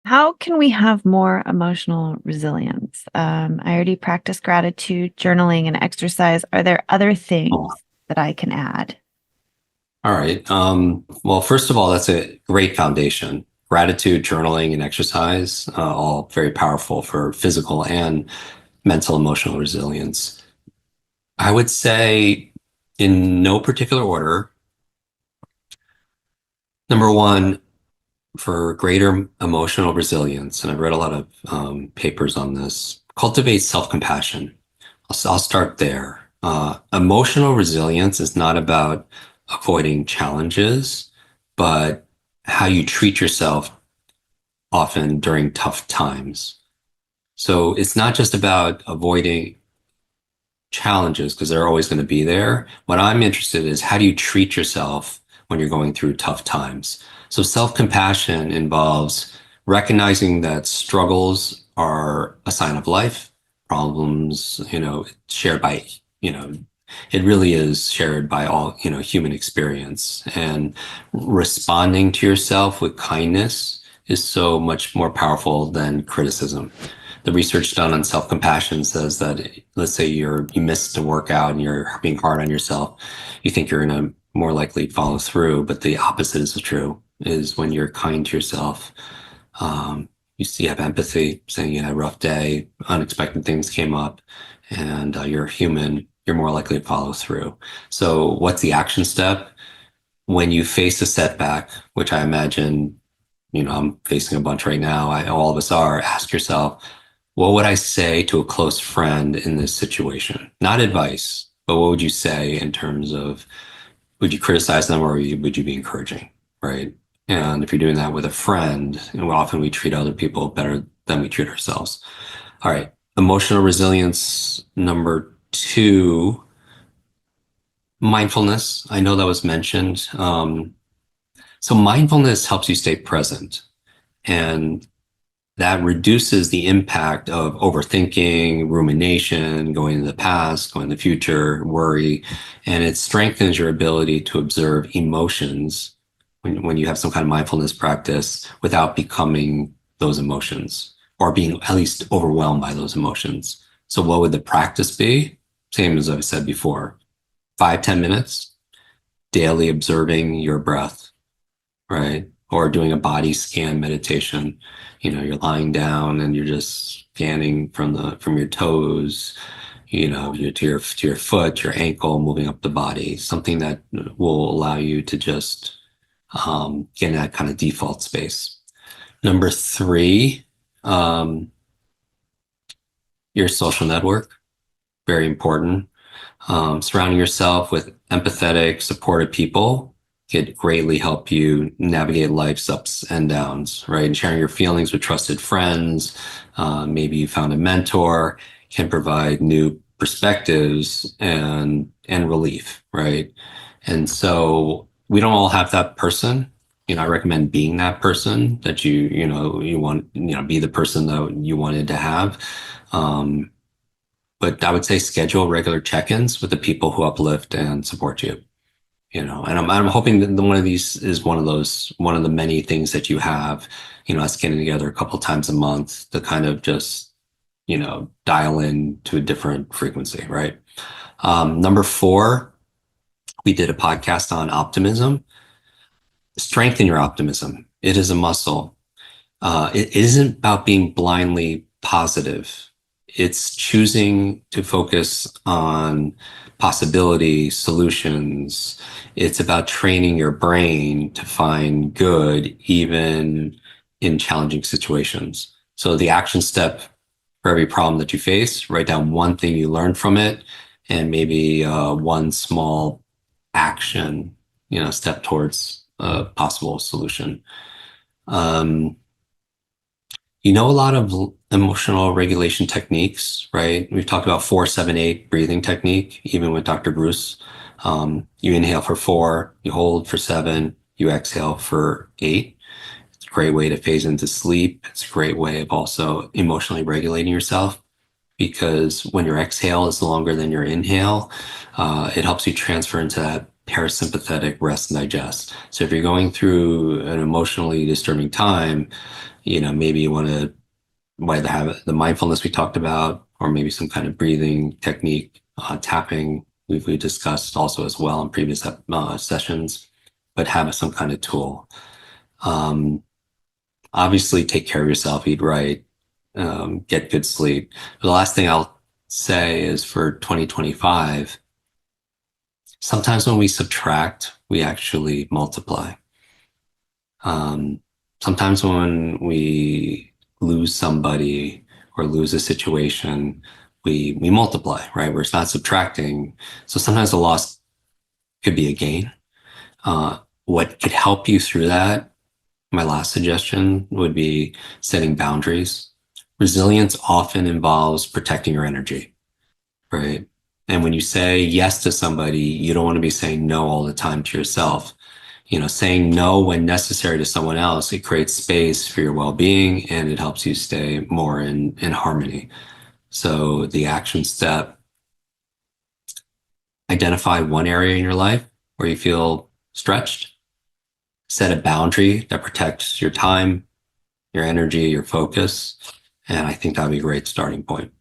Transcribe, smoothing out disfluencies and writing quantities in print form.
How can we have more emotional resilience? I already practice gratitude, journaling, and exercise. Are there other things Oh, that I can add? all right. Well, first of all, that's a great foundation. Gratitude, journaling, and exercise, all very powerful for physical and mental emotional resilience. I would say, in no particular order, number one, for greater emotional resilience, and I've read a lot of papers on this, cultivate self-compassion. I'll start there. Emotional resilience is not about avoiding challenges, but how you treat yourself often during tough times. So it's not just about avoiding challenges because they're always going to be there. What I'm interested in is how do you treat yourself when you're going through tough times? So self-compassion involves recognizing that struggles are a sign of life, problems, shared by, you know, it really is shared by all, human experience. And responding to yourself with kindness is so much more powerful than criticism. The research done on self-compassion says that let's say you missed a workout and you're being hard on yourself, you think you're gonna more likely follow through, but the opposite is true, is when you're kind to yourself, you have empathy, saying you had a rough day, unexpected things came up, and you're human, you're more likely to follow through. So what's the action step? When you face a setback, which I imagine, I'm facing a bunch right now, all of us are, ask yourself, what would I say to a close friend in this situation? Not advice, but what would you say in terms of would you criticize them or would you be encouraging, right? And if you're doing that with a friend, often we treat other people better than we treat ourselves. All right, emotional resilience number two, mindfulness. I know that was mentioned. So mindfulness helps you stay present. And that reduces the impact of overthinking, rumination, going to the past, going to the future, worry, and it strengthens your ability to observe emotions when you have some kind of mindfulness practice without becoming those emotions or being at least overwhelmed by those emotions. So what would the practice be? Same as I've said before, 5, 10 minutes, daily observing your breath, right? Or doing a body scan meditation. You're lying down and you're just scanning from your toes, to your foot, your ankle, moving up the body, something that will allow you to just get in that kind of default space. Number three, um, your social network, very important. Surrounding yourself with empathetic, supportive people could greatly help you navigate life's ups and downs, right? And sharing your feelings with trusted friends, maybe you found a mentor, can provide new perspectives and relief, right? And so we don't all have that person. I recommend being that person that you want, be the person that you wanted to have. Um, but I would say schedule regular check-ins with the people who uplift and support you. And I'm hoping that one of these is one of the many things that you have, us getting together a couple times a month to kind of just, dial in to a different frequency, right? Number four, we did a podcast on optimism. Strengthen your optimism. It is a muscle. It isn't about being blindly positive. It's choosing to focus on possibility, solutions. It's about training your brain to find good even in challenging situations. So the action step for every problem that you face, write down one thing you learned from it and maybe one small action, step towards a possible solution. Um, a lot of emotional regulation techniques, right? We've talked about 4-7-8 breathing technique, even with Dr. Bruce. You inhale for 4, you hold for 7, you exhale for 8. It's a great way to phase into sleep. It's a great way of also emotionally regulating yourself because when your exhale is longer than your inhale, it helps you transfer into that parasympathetic rest and digest. So if you're going through an emotionally disturbing time, maybe you want to either have the mindfulness we talked about, or maybe some kind of breathing technique, tapping we discussed also as well in previous sessions, but have some kind of tool. Obviously, take care of yourself, eat right, get good sleep. The last thing I'll say is for 2025, sometimes when we subtract, we actually multiply. Sometimes when we lose somebody or lose a situation, we multiply, right? Where it's not subtracting. So sometimes the loss could be a gain. What could help you through that, my last suggestion would be setting boundaries. Resilience often involves protecting your energy, right? And when you say yes to somebody, you don't want to be saying no all the time to yourself. Saying no when necessary to someone else, it creates space for your well-being and it helps you stay more in harmony. So the action step, identify one area in your life where you feel stretched, set a boundary that protects your time, your energy, your focus. And I think that'd be a great starting point.